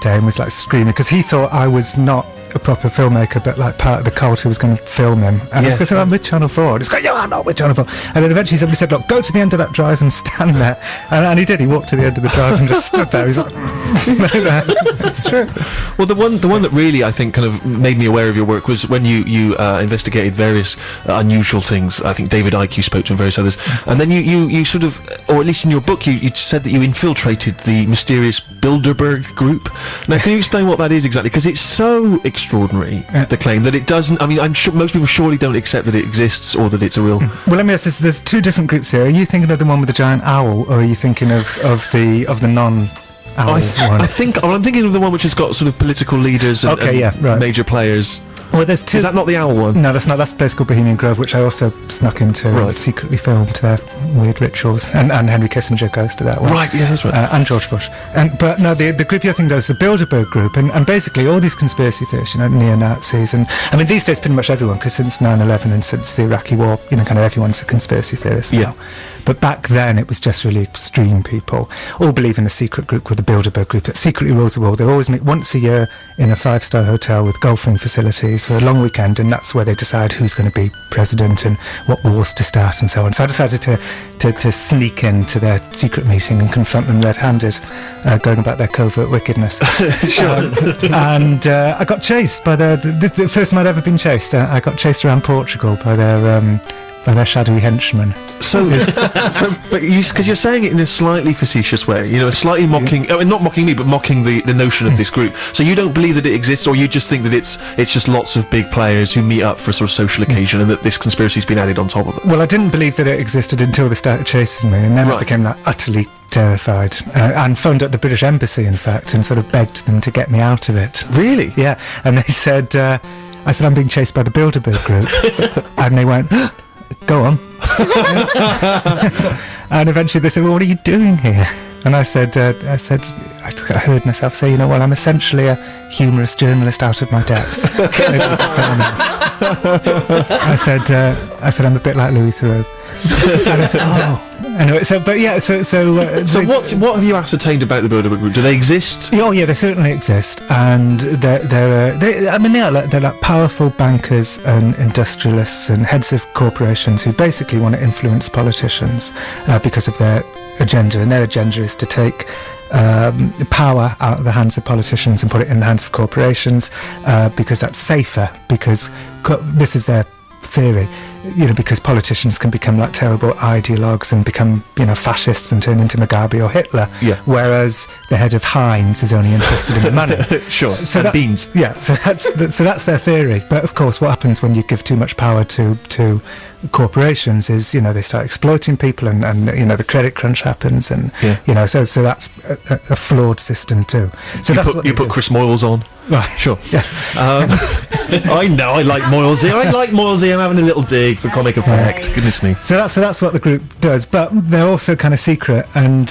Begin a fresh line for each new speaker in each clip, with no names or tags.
day and was like screaming because he thought I was not a proper filmmaker but like part of the cult who was going to film him, and I was going to say, I'm with Channel 4, and he's going, I'm not with Channel 4, and then eventually somebody said, look, go to the end of that drive and stand there, and he did. He walked to the end of the drive and just stood there. He's like, it's true.
Well, the one that really I think kind of made me aware of your work was when you investigated various unusual things. I think David Icke, you spoke to, and various others, and then you sort of, or at least in your book, you said that you infiltrated the mysterious Bilderberg group. Now, can you explain what that is exactly? Because it's so extraordinary, the claim that it doesn't. I mean, I'm sure most people surely don't accept that it exists or that it's a real.
Well, let me ask this: there's two different groups here. Are you thinking of the one with the giant owl, or are you thinking of the non?
I'm thinking of the one which has got sort of political leaders and, major players.
Well, there's two.
Is that not the owl one?
No, that's not. That's a place called Bohemian Grove, which I also snuck into and secretly filmed their weird rituals. And Henry Kissinger goes to that one.
Right, yeah, that's right.
And George Bush. But no, the group you're thinking of is the Bilderberg group. And basically all these conspiracy theorists, neo-Nazis. And I mean, these days pretty much everyone, because since 9/11 and since the Iraqi war, kind of everyone's a conspiracy theorist now. But back then it was just really extreme people, all believe in a secret group called the Bilderberg group that secretly rules the world. They always meet once a year in a 5-star hotel with golfing facilities for a long weekend, and that's where they decide who's going to be president and what wars to start and so on. So I decided to sneak into their secret meeting and confront them red-handed, going about their covert wickedness. And I got chased by the first time I'd ever been chased. I got chased around Portugal by their shadowy henchmen.
But because you're saying it in a slightly facetious way, slightly mocking, not mocking me, but mocking the notion of this group. So you don't believe that it exists, or you just think that it's just lots of big players who meet up for a sort of social occasion, and that this conspiracy's been added on top of it.
Well, I didn't believe that it existed until they started chasing me, and then I became utterly terrified, and phoned up the British Embassy, in fact, and sort of begged them to get me out of it.
Really?
Yeah, and they said, I said, I'm being chased by the Bilderberg group, and they went, go on. And eventually they said, well, what are you doing here? And I said, I heard myself say, well, I'm essentially a humorous journalist out of my depth. I said, I'm a bit like Louis Theroux. And I said, anyway,
what have you ascertained about the Bilderberg group? Do they exist?
Oh yeah, they certainly exist, and they're like powerful bankers and industrialists and heads of corporations who basically want to influence politicians because of their agenda, and their agenda is to take power out of the hands of politicians and put it in the hands of corporations, because that's safer, because this is their theory, because politicians can become like terrible ideologues and become, fascists and turn into Mugabe or Hitler, whereas the head of Heinz is only interested in the money.
Sure,
so
and beans.
Yeah, so that's their theory. But of course, what happens when you give too much power to corporations is, they start exploiting people, and the credit crunch happens, and so that's a flawed system too. So you put
Chris Moyles on.
Right, sure. Yes.
I know. I like Moylesy. I'm having a little dig for comic effect. Goodness me.
So that's what the group does, but they're also kind of secret, and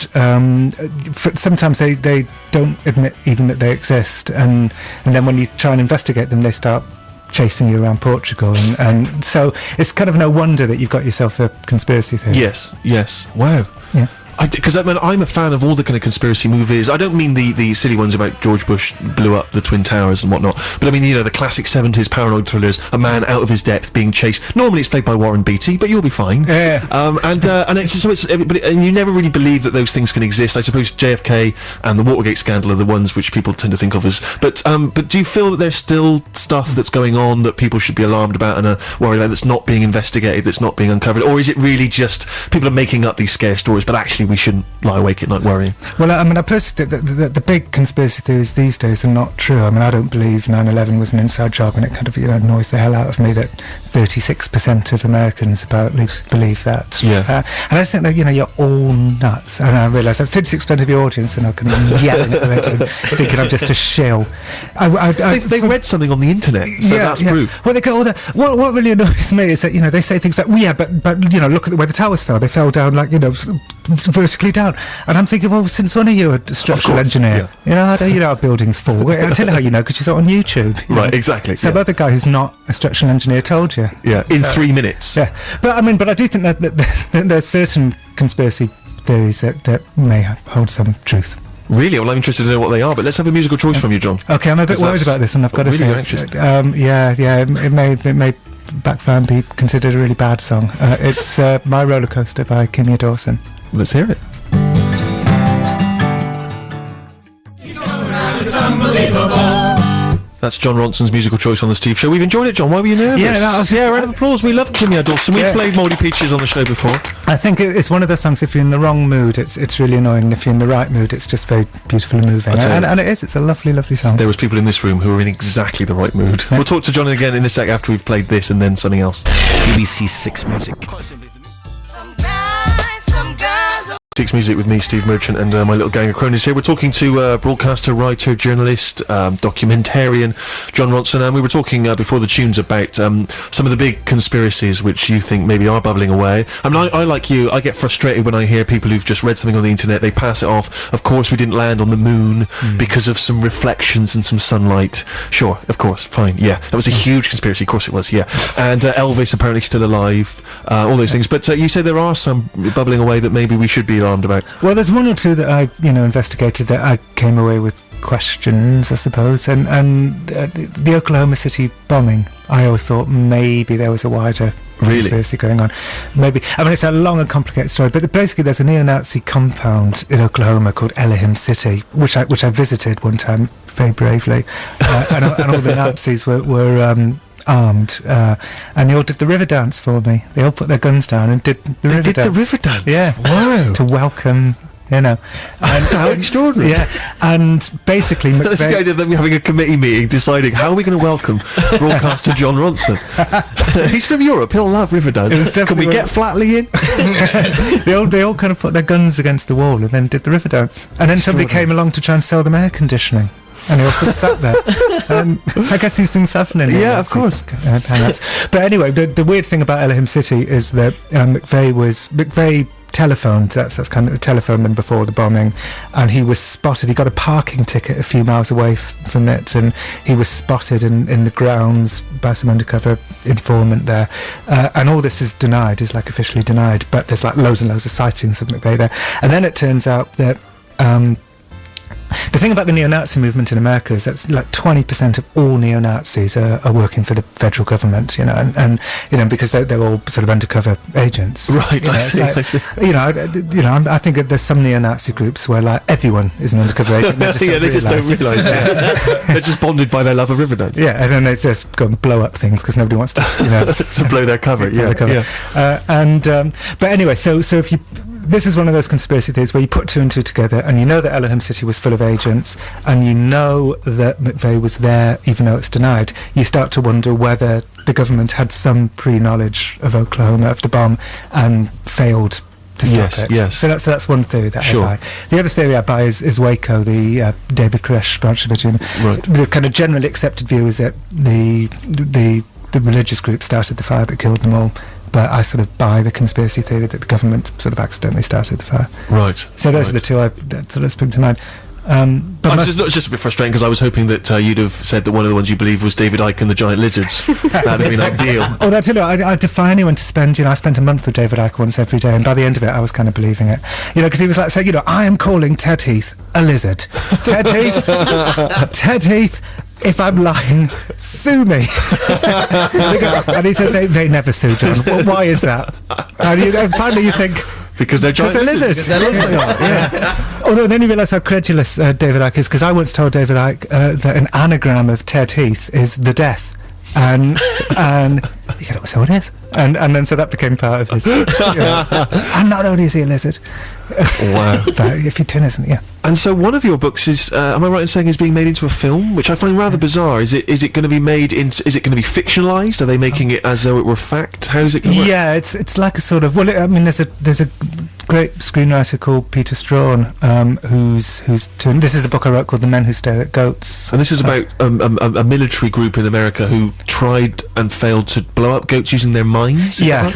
sometimes they don't admit even that they exist, and then when you try and investigate them, they start chasing you around Portugal, and so it's kind of no wonder that you've got yourself a conspiracy theory.
Yes. Wow.
Yeah.
Because I'm a fan of all the kind of conspiracy movies. I don't mean the silly ones about George Bush blew up the Twin Towers and whatnot, but I mean, the classic 70s paranoid thrillers, a man out of his depth being chased. Normally it's played by Warren Beatty, but you'll be fine.
Yeah.
And you never really believe that those things can exist. I suppose JFK and the Watergate scandal are the ones which people tend to think of as. But do you feel that there's still stuff that's going on that people should be alarmed about and worried about, that's not being investigated, that's not being uncovered, or is it really just people are making up these scare stories, but actually we shouldn't lie awake at night worrying?
Well, I mean, I personally think that the big conspiracy theories these days are not true. I mean, I don't believe 9/11 was an inside job, and it kind of annoys the hell out of me that 36% of Americans believe that.
Yeah.
And I just think that you're all nuts. And I realise that 36% of your audience are not going to be yelling at the radio, thinking I'm just a shill.
They've read something on the internet, so that's proof.
Well, they go all that. What really annoys me is that they say things like, but look at where the towers fell. They fell down vertically down, and I'm thinking, well, since when are you a structural engineer? How do you know how buildings fall? I'll tell you how you know, because you saw it on YouTube.
Right, exactly.
Some other guy who's not a structural engineer told you.
Yeah, in 3 minutes.
Yeah, but I do think that there's certain conspiracy theories that may hold some truth.
Really? Well, I'm interested to know what they are, but let's have a musical choice from you, John.
Okay, I'm a bit worried about this one, I've got to
really
say.
anxious.
It may backfire and be considered a really bad song. It's My Roller Coaster by Kimya Dawson.
Let's hear it.
It's unbelievable.
That's John Ronson's musical choice on the Steve Show. We've enjoyed it, John. Why were you nervous?
Yeah, that was
round of applause. We love Kimya Dawson. We've played Mouldy Peaches on the show before.
I think it's one of those songs, if you're in the wrong mood, it's really annoying, and if you're in the right mood, it's just very beautiful and moving. And it's a lovely, lovely song.
There was people in this room who were in exactly the right mood. We'll talk to John again in a sec after we've played this and then something else.
BBC Six Music.
Six Music with me, Steve Merchant, and my little gang of cronies here. We're talking to broadcaster, writer, journalist, documentarian John Ronson, and we were talking before the tunes about some of the big conspiracies which you think maybe are bubbling away. I mean, I like you, I get frustrated when I hear people who've just read something on the internet, they pass it off. Of course we didn't land on the moon because of some reflections and some sunlight. Sure, of course, fine, yeah. That was a huge conspiracy, of course it was, yeah. And Elvis apparently still alive, all those things. But you say there are some bubbling away that maybe we should be alarmed about.
Well, there's one or two that I, investigated that I came away with questions, I suppose, and the Oklahoma City bombing, I always thought maybe there was a wider conspiracy going on. Maybe. I mean, it's a long and complicated story, but basically there's a neo-Nazi compound in Oklahoma called Elohim City, which I visited one time very bravely, and all the Nazis were armed, and they all did the river dance for me. They all put their guns down and did the river dance.
The river dance?
Yeah.
Wow.
To welcome, And
how extraordinary.
Yeah, and basically
that's the idea of them having a committee meeting deciding how are we going to welcome broadcaster John Ronson. He's from Europe, he'll love Riverdance. Can we get Flatley
in? they all kind of put their guns against the wall and then did the river dance, and then somebody came along to try and sell them air conditioning. And they all sort of sat there. I guess these things happen in
yeah, of course.
Hangouts. But anyway, the weird thing about Elohim City is that McVeigh telephoned, that's kind of telephoned them before the bombing, and he was spotted. He got a parking ticket a few miles away from it, and he was spotted in the grounds by some undercover informant there. And all this is denied, is like officially denied, but there's like loads and loads of sightings of McVeigh there. And then it turns out that the thing about the neo-Nazi movement in America is that like 20% of all neo-Nazis are working for the federal government, and because they're all sort of undercover agents.
Right, I see.
I think that there's some neo-Nazi groups where like everyone is an undercover agent.
They just don't realise. They're just bonded by their love of Riverdance.
Yeah, and then they just go and blow up things because nobody wants to,
to blow their cover.
But anyway, so if you. This is one of those conspiracy theories where you put two and two together, and you know that Elohim City was full of agents, and you know that McVeigh was there, even though it's denied. You start to wonder whether the government had some pre-knowledge of Oklahoma, of the bomb, and failed to stop it.
Yes.
So that's one theory that I buy. The other theory I buy is Waco, the David Koresh branch of it.
Right.
The kind of generally accepted view is that the religious group started the fire that killed them all. But I sort of buy the conspiracy theory that the government sort of accidentally started the fire.
Right.
So those are the two that sort of spring to mind.
But it's just a bit frustrating because I was hoping that you'd have said that one of the ones you believe was David Icke and the giant lizards. That'd have been ideal.
Oh, I defy anyone to spend. I spent a month with David Icke once every day, and by the end of it, I was kind of believing it. Because he was like saying, I am calling Ted Heath a lizard. Ted Heath. If I'm lying, sue me. And he says they never sue John. Well, why is that? And finally you think,
because they're giant
lizards. Yeah. Although then you realise how credulous David Icke is, because I once told David Icke that an anagram of Ted Heath is the death. And he goes, so it is. And then so that became part of his. And not only is he a lizard.
Wow.
But if you turn isn't, yeah.
And so one of your books is, am I right in saying, is being made into a film, which I find rather bizarre. Is it going to be made into? Is it going to be fictionalized? Are they making it as though it were fact? How is it going to work?
Yeah, it's like a sort of. Well, there's a great screenwriter called Peter Strawn, who's turned. This is a book I wrote called The Men Who Stare at Goats.
And this is about a military group in America who tried and failed to blow up goats using their minds.
Yeah.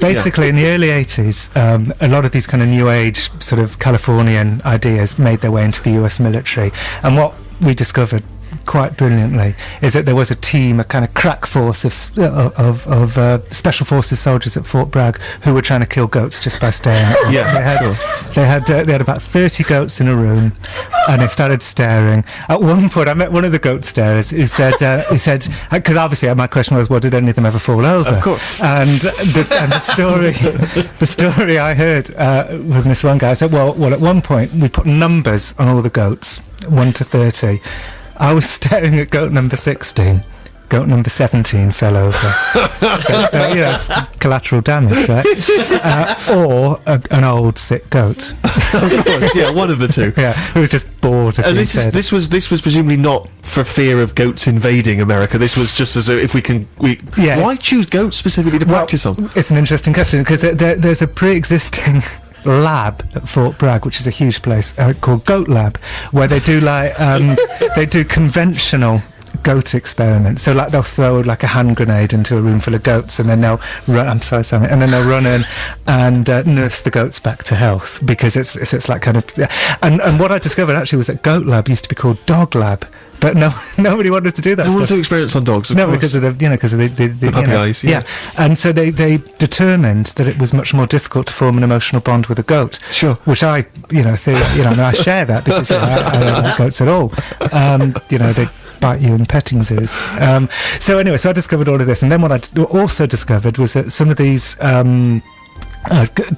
Basically, in the early 80s, a lot of these kind of new age sort of Californian ideas made their way into the US military, and what we discovered quite brilliantly is that there was a team, a kind of crack force of special forces soldiers at Fort Bragg who were trying to kill goats just by staring at them. They had about 30 goats in a room, and they started staring. At one point, I met one of the goat starers who said, because obviously my question was, well, did any of them ever fall over?
Of course.
And the story I heard with this one guy said, well, at one point we put numbers on all the goats, 1 to 30. I was staring at goat number 16. Goat number 17 fell over. so it's collateral damage, right? Or an old sick goat.
Of course, yeah, one of the two.
Yeah, who was just bored.
And this was presumably not for fear of goats invading America. This was just as if we can. Why choose goats specifically to practice on?
It's an interesting question because there's a pre-existing lab at Fort Bragg, which is a huge place called Goat Lab, where they do they do conventional goat experiments. So like they'll throw like a hand grenade into a room full of goats, and then they'll run. I'm sorry, Sammy. And then they'll run in and nurse the goats back to health, because it's like kind of. And what I discovered actually was that Goat Lab used to be called Dog Lab. But nobody wanted to do that.
They wanted to experiment on dogs.
No, because of the
puppy eyes. Yeah.
And so they determined that it was much more difficult to form an emotional bond with a goat.
Sure.
Which I I share that because I don't like goats at all. They bite you in petting zoos. So anyway, I discovered all of this, and then what I also discovered was that some of these.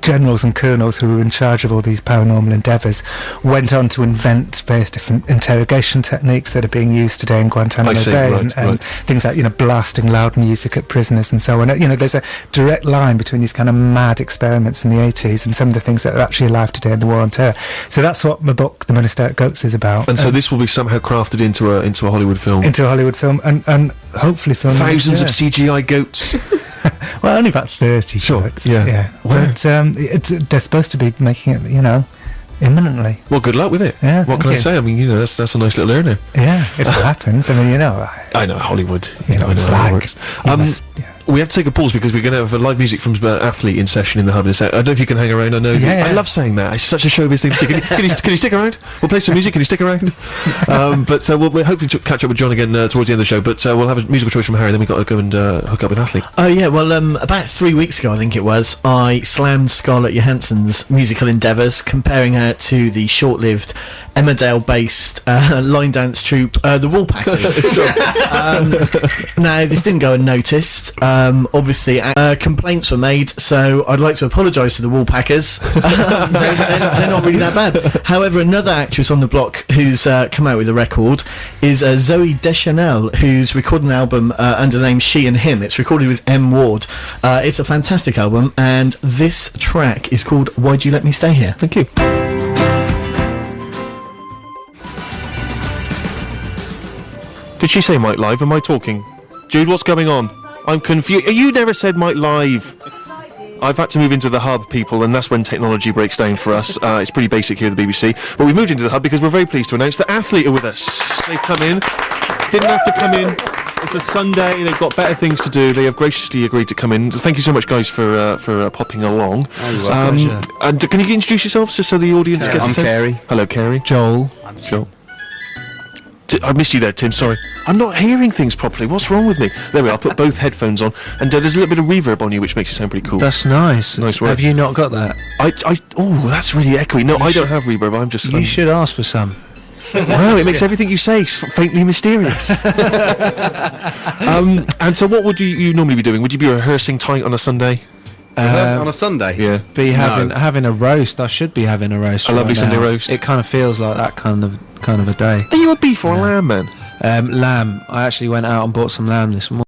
Generals and colonels who were in charge of all these paranormal endeavours went on to invent various different interrogation techniques that are being used today in Guantanamo Bay, and things like blasting loud music at prisoners and so on. There's a direct line between these kind of mad experiments in the 80s and some of the things that are actually alive today in the War on Terror. So that's what my book, The Monasteric Goats, is about.
And so this will be somehow crafted into a Hollywood film.
Into a Hollywood film, and hopefully filmed.
Thousands of CGI goats.
Well, only about 30 shorts. Yeah. But they're supposed to be making it, imminently.
Well, good luck with it.
Yeah.
What can I say? I mean, that's a nice little earner.
Yeah, if it happens. I mean,
I know Hollywood.
I know it's
how it
like.
works. We have to take a pause because we're going to have live music from Athlete in session in the hub in a sec. I don't know if you can hang around. I know.
Yeah.
I love saying that. It's such a showbiz thing to say. Can you stick around? We'll play some music. Can you stick around? But we'll hopefully catch up with John again towards the end of the show. But we'll have a musical choice from Harry. Then we've got to go and hook up with Athlete.
Oh yeah, well about 3 weeks ago I think it was, I slammed Scarlett Johansson's musical endeavours, comparing her to the short-lived Emmerdale-based line dance troupe, the Woolpackers. Now this didn't go unnoticed. Obviously complaints were made, so I'd like to apologise to the Woolpackers. They're not really that bad. However, another actress on the block who's come out with a record is Zoe Deschanel, who's recorded an album under the name She and Him. It's recorded with M. Ward. It's a fantastic album, and this track is called Why'd You Let Me Stay Here?
Thank you. Did she say Mike Live? Am I talking? Jude, what's going on? I'm confused. You never said Mike Live. I've had to move into the hub, people, and that's when technology breaks down for us. It's pretty basic here at the BBC. But we moved into the hub because we're very pleased to announce that Athlete are with us. They've come in. Didn't have to come in. It's a Sunday. They've got better things to do. They have graciously agreed to come in. Thank you so much, guys, for popping along. And can you introduce yourselves just so the audience gets a sense?
I'm Carey.
Hello, Carey.
Joel.
I'm Joel. I missed you there, Tim, sorry. I'm not hearing things properly. What's wrong with me? There we are. I'll put both headphones on. And there's a little bit of reverb on you, which makes it sound pretty cool.
That's nice.
Nice work.
Have you not got that?
Oh, that's really echoey. No, I don't have reverb. I'm just...
You should ask for some.
Wow, it makes everything you say faintly mysterious. And so what would you normally be doing? Would you be rehearsing tight on a Sunday?
On
a Sunday?
Yeah.
Be having a roast. I should be having a roast.
A lovely Sunday roast.
It kind of feels like that kind of a day.
Are you a beef or a lamb, man?
Lamb. I actually went out and bought some lamb this morning.